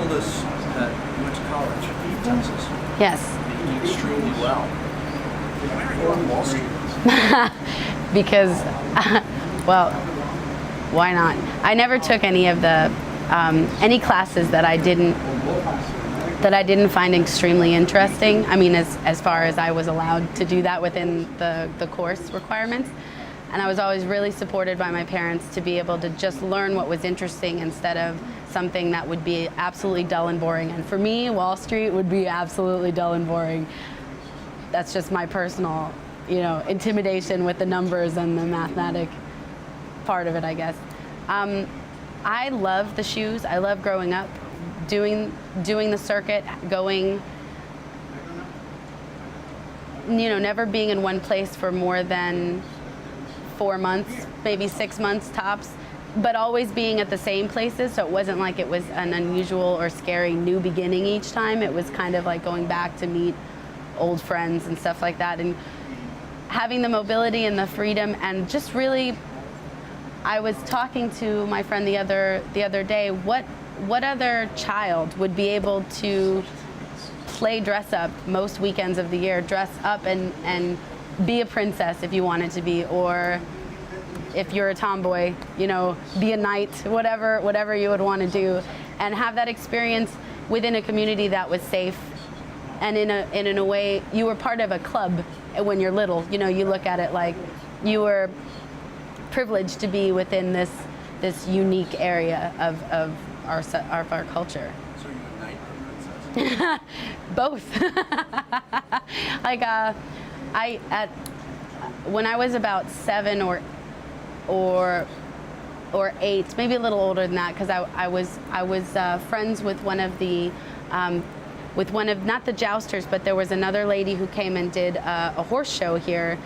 told us that you went to college in Texas. Yes. You did extremely well. Why aren't you on Wall Street? Because, well, why not? I never took any of the any classes that I didn't find extremely interesting. I mean, as far as I was allowed to do that within the course requirements. And I was always really supported by my parents to be able to just learn what was interesting instead of something that would be absolutely dull and boring. And for me, Wall Street would be absolutely dull and boring. That's just my personal, intimidation with the numbers and the mathematic part of it, I guess. I love the shoes. I love growing up, doing the circuit, going, never being in one place for more than 4 months, maybe 6 months tops, but always being at the same places. So it wasn't like it was an unusual or scary new beginning each time. It was kind of like going back to meet old friends and stuff like that, and having the mobility and the freedom. And just really, I was talking to my friend the other day, what other child would be able to play dress up most weekends of the year, dress up and be a princess if you wanted to be, or if you're a tomboy, be a knight, whatever you would want to do, and have that experience within a community that was safe. And in a way, you were part of a club when you're little. You look at it like you were privileged to be within this unique area of our culture. So you're a knight or a princess? Both. Like when I was about 7 or 8, maybe a little older than that, because I was friends with one of not the jousters, but there was another lady who came and did a horse show here.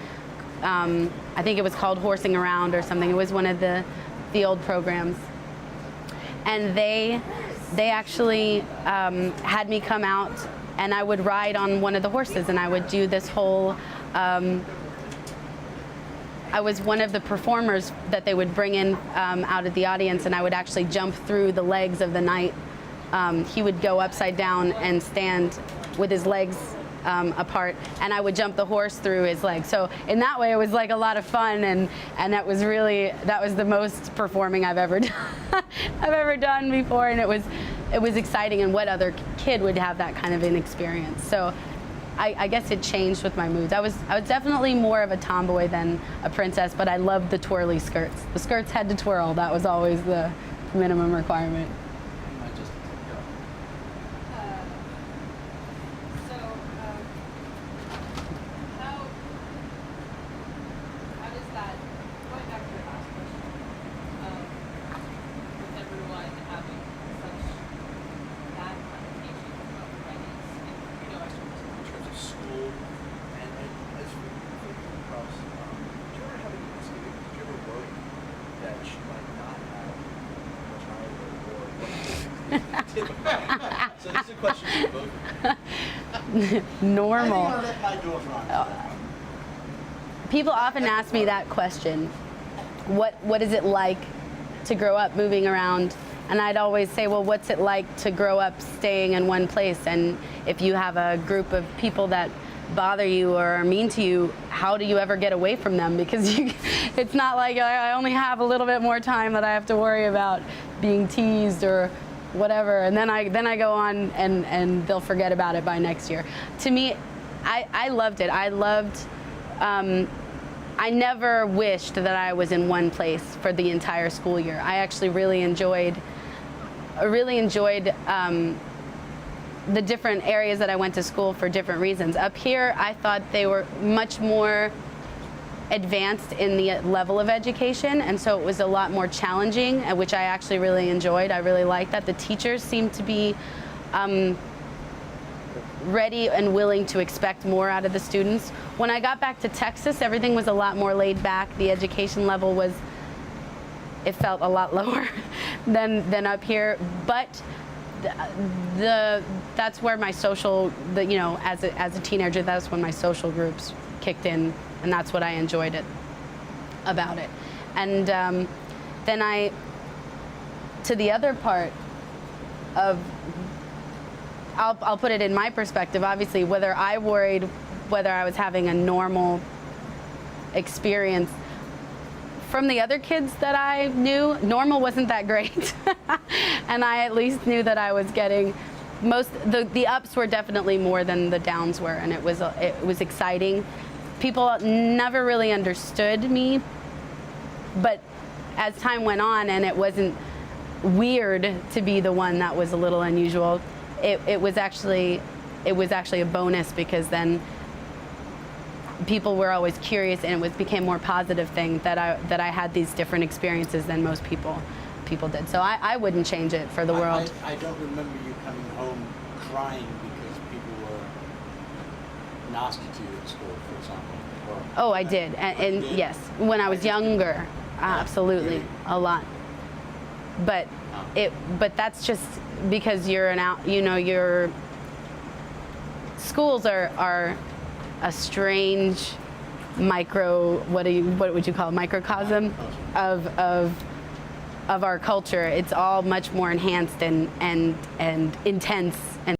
I think it was called Horsing Around or something. It was one of the old programs, and they actually had me come out, and I would ride on one of the horses, and I would do this whole. I was one of the performers that they would bring in out of the audience, and I would actually jump through the legs of the knight. He would go upside down and stand with his legs apart, and I would jump the horse through his legs. So in that way, it was like a lot of fun, and that was the most performing I've ever done before, and it was exciting. And what other kid would have that kind of an experience? So I guess it changed with my moods. I was definitely more of a tomboy than a princess, but I loved the twirly skirts. The skirts had to twirl. That was always the minimum requirement. So this is a question for both of you. Normal. People often ask me that question. What is it like to grow up moving around? And I'd always say, well, what's it like to grow up staying in one place? And if you have a group of people that bother you or are mean to you, how do you ever get away from them? Because it's not like I only have a little bit more time that I have to worry about being teased or whatever, and then I go on and they'll forget about it by next year. To me, I loved it. I never wished that I was in one place for the entire school year. I actually really enjoyed the different areas that I went to school for different reasons. Up here, I thought they were much more advanced in the level of education, and so it was a lot more challenging, which I actually really enjoyed. I really liked that. The teachers seemed to be ready and willing to expect more out of the students. When I got back to Texas, everything was a lot more laid back. The education level it felt a lot lower than up here, but that's where my social, as a teenager, that's when my social groups kicked in, and that's what I enjoyed about it. And then to the other part, of I'll put it in my perspective. Obviously, whether I worried whether I was having a normal experience, from the other kids that I knew, normal wasn't that great. And I at least knew that I was getting the ups were definitely more than the downs were, and it was exciting. People never really understood me, but as time went on and it wasn't weird to be the one that was a little unusual, it was actually a bonus, because then people were always curious, and it became more positive thing that I had these different experiences than most people did. So I wouldn't change it for the world. I don't remember you coming home crying because people were nasty to you at school, for example. Oh, I did, and did? yes, when I was younger, absolutely, a lot. But that's just because you're your schools are a strange what would you call it, microcosm of our culture. It's all much more enhanced and intense and